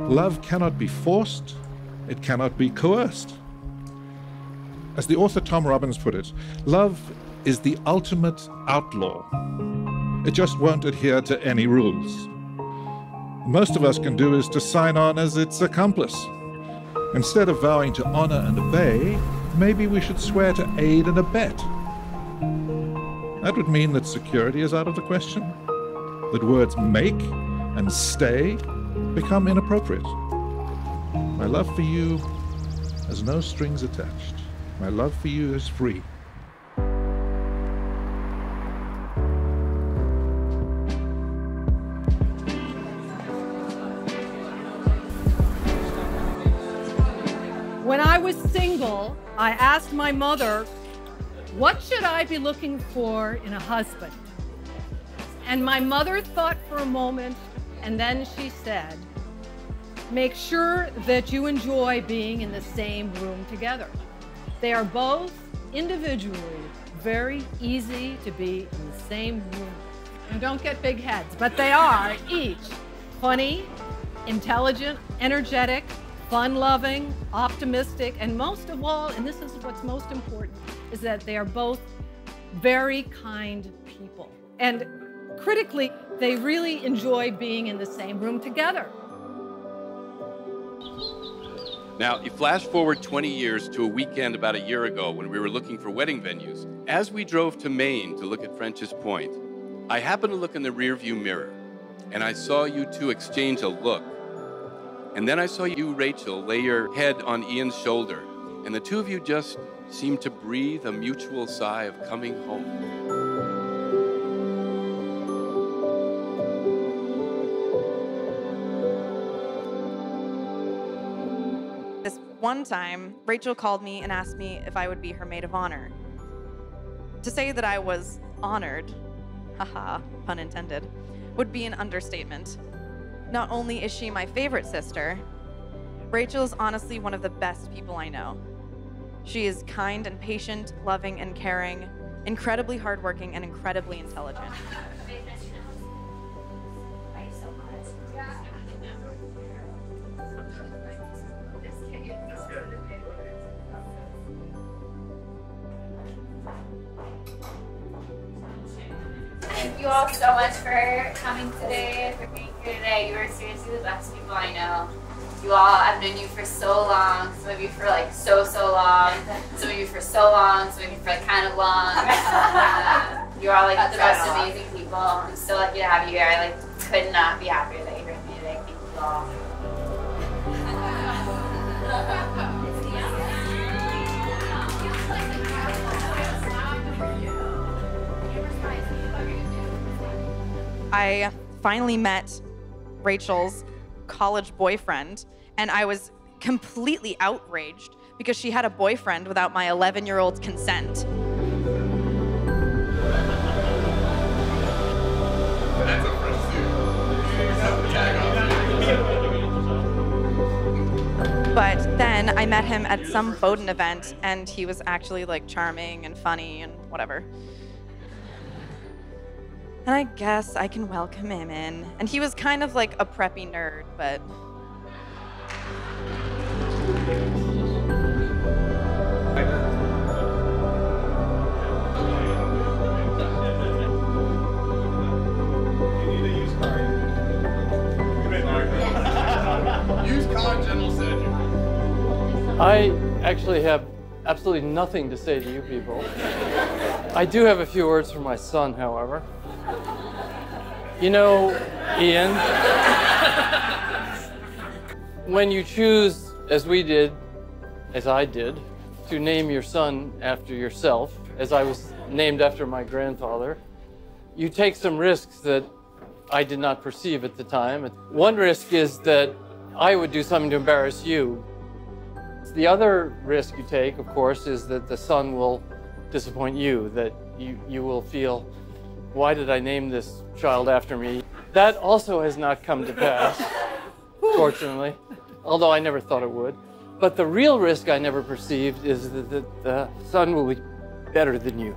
Love cannot be forced, it cannot be coerced. As the author Tom Robbins put it, love is the ultimate outlaw. It just won't adhere to any rules. Most of us can do is to sign on as its accomplice. Instead of vowing to honor and obey, maybe we should swear to aid and abet. That would mean that security is out of the question, that words make and stay become inappropriate. My love for you has no strings attached. My love for you is free. When I was single, I asked my mother, what should I be looking for in a husband? And my mother thought for a moment, and then she said, make sure that you enjoy being in the same room together. They are both individually very easy to be in the same room. And don't get big heads, but they are each funny, intelligent, energetic, fun-loving, optimistic, and most of all, and this is what's most important, is that they are both very kind people. And critically, they really enjoy being in the same room together. Now, you flash forward 20 years to a weekend about a year ago when we were looking for wedding venues. As we drove to Maine to look at French's Point, I happened to look in the rearview mirror, and I saw you two exchange a look. And then I saw you, Rachel, lay your head on Ian's shoulder, and the two of you just seemed to breathe a mutual sigh of coming home. This one time, Rachel called me and asked me if I would be her maid of honor. To say that I was honored, haha, pun intended, would be an understatement. Not only is she my favorite sister, Rachel is honestly one of the best people I know. She is kind and patient, loving and caring, incredibly hardworking and incredibly intelligent. Thank you all so much for coming today, for being here today. You are seriously the best people I know. You all, I've known you for so long, some of you for like so long, some of you for so long, some of you for like kind of long. You're all like the most amazing people. I'm so lucky to have you here. I like could not be happier that you're with me today. Thank you all. I finally met Rachel's college boyfriend, and I was completely outraged because she had a boyfriend without my 11-year-old's consent. That's a fresh suit. But then I met him at some Bowdoin event, and he was actually like charming and funny and whatever. And I guess I can welcome him in. And he was kind of like a preppy nerd, but... Used car general surgery. I actually have absolutely nothing to say to you people. I do have a few words for my son, however. You know, Ian, when you choose, as we did, as I did, to name your son after yourself, as I was named after my grandfather, you take some risks that I did not perceive at the time. One risk is that I would do something to embarrass you. The other risk you take, of course, is that the son will disappoint you, that you will feel, why did I name this child after me? That also has not come to pass, fortunately, although I never thought it would. But the real risk I never perceived is that the son will be better than you.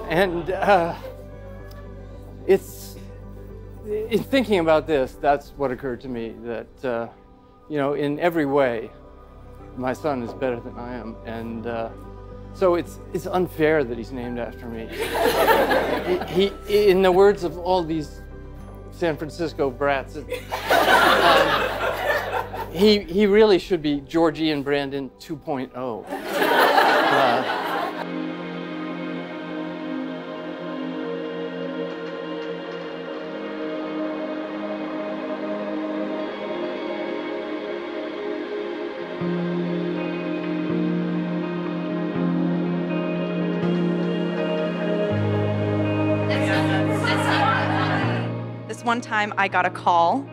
And in thinking about this, that's what occurred to me, that, you know, in every way, my son is better than I am. And so it's unfair that he's named after me. he, in the words of all these San Francisco brats, he really should be Georgie and Brandon 2.0. This one time I got a call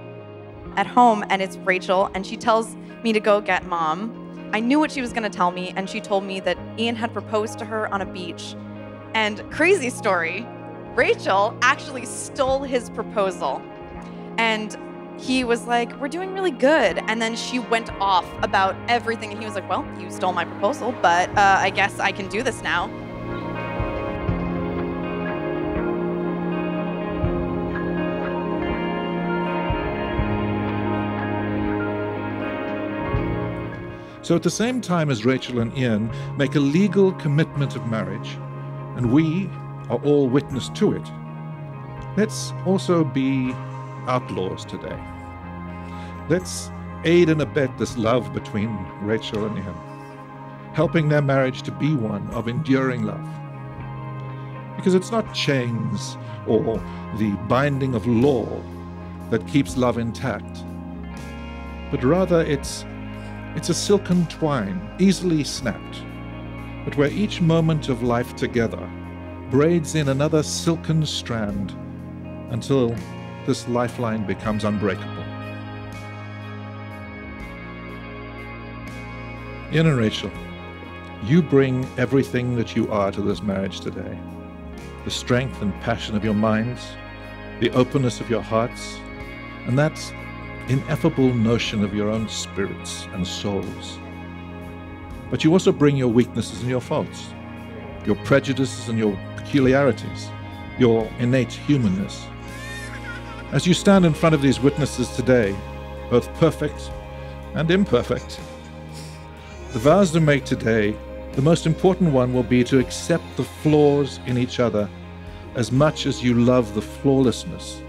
at home and it's Rachel and she tells me to go get Mom. I knew what she was gonna tell me and she told me that Ian had proposed to her on a beach. And crazy story, Rachel actually stole his proposal. And he was like, we're doing really good. And then she went off about everything. And he was like, well, you stole my proposal, but I guess I can do this now. So at the same time as Rachel and Ian make a legal commitment of marriage, and we are all witness to it, let's also be outlaws today. Let's aid and abet this love between Rachel and Ian, helping their marriage to be one of enduring love. Because it's not chains or the binding of law that keeps love intact, but rather it's a silken twine, easily snapped, but where each moment of life together braids in another silken strand until this lifeline becomes unbreakable. Ian and Rachel, you bring everything that you are to this marriage today. The strength and passion of your minds, the openness of your hearts, and that ineffable notion of your own spirits and souls. But you also bring your weaknesses and your faults, your prejudices and your peculiarities, your innate humanness. As you stand in front of these witnesses today, both perfect and imperfect, the vows to make today, the most important one will be to accept the flaws in each other as much as you love the flawlessness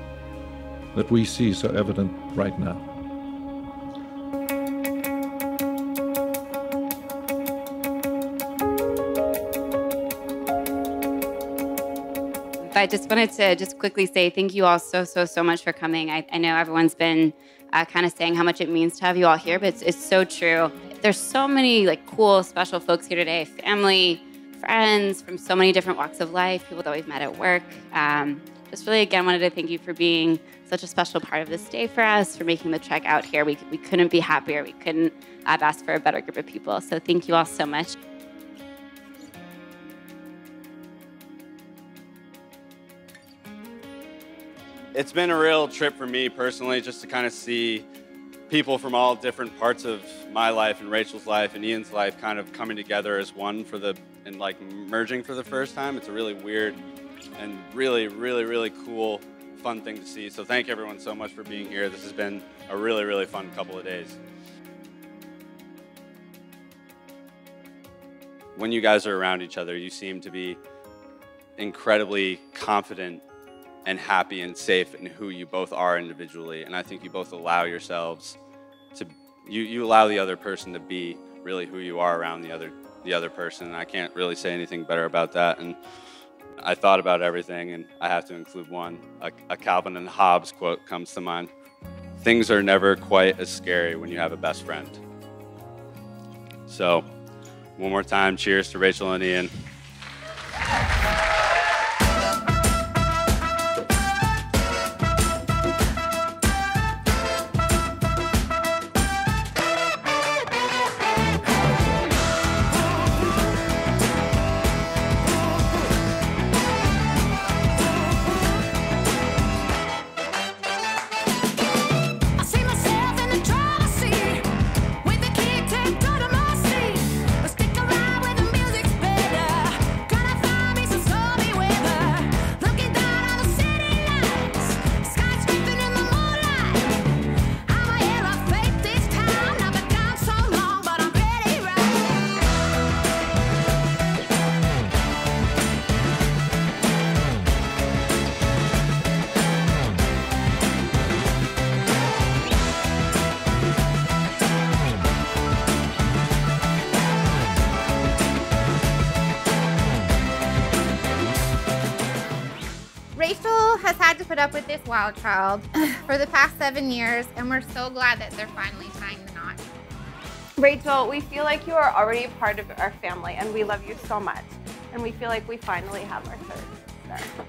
that we see so evident right now. I just wanted to quickly say thank you all so much for coming. I know everyone's been kind of saying how much it means to have you all here, but it's so true. There's so many like cool, special folks here today, family, friends from so many different walks of life, people that we've met at work. Just really, again, wanted to thank you for being such a special part of this day for us, for making the trek out here. We couldn't be happier. We couldn't have asked for a better group of people. So thank you all so much. It's been a real trip for me personally, just to kind of see people from all different parts of my life and Rachel's life and Ian's life kind of coming together as one and like merging for the first time. It's a really weird and really cool, fun thing to see. So thank everyone so much for being here. This has been a really fun couple of days. When you guys are around each other, you seem to be incredibly confident and happy and safe in who you both are individually. And I think you both allow yourselves to, you allow the other person to be really who you are around the other person. And I can't really say anything better about that. And I thought about everything, and I have to include one. A Calvin and Hobbes quote comes to mind. Things are never quite as scary when you have a best friend. So, one more time, cheers to Rachel and Ian. With the key taped under my seat, but stick around where the music's better. has had to put up with this wild child for the past 7 years, and we're so glad that they're finally tying the knot. Rachel, we feel like you are already a part of our family, and we love you so much. And we feel like we finally have our third sister.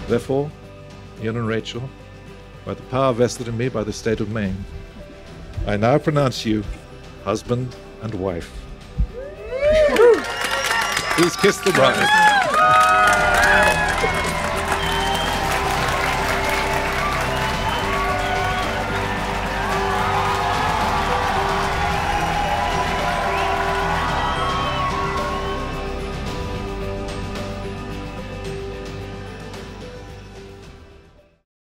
Therefore, Ian and Rachel, by the power vested in me by the state of Maine, I now pronounce you husband and wife. Please kiss the bride.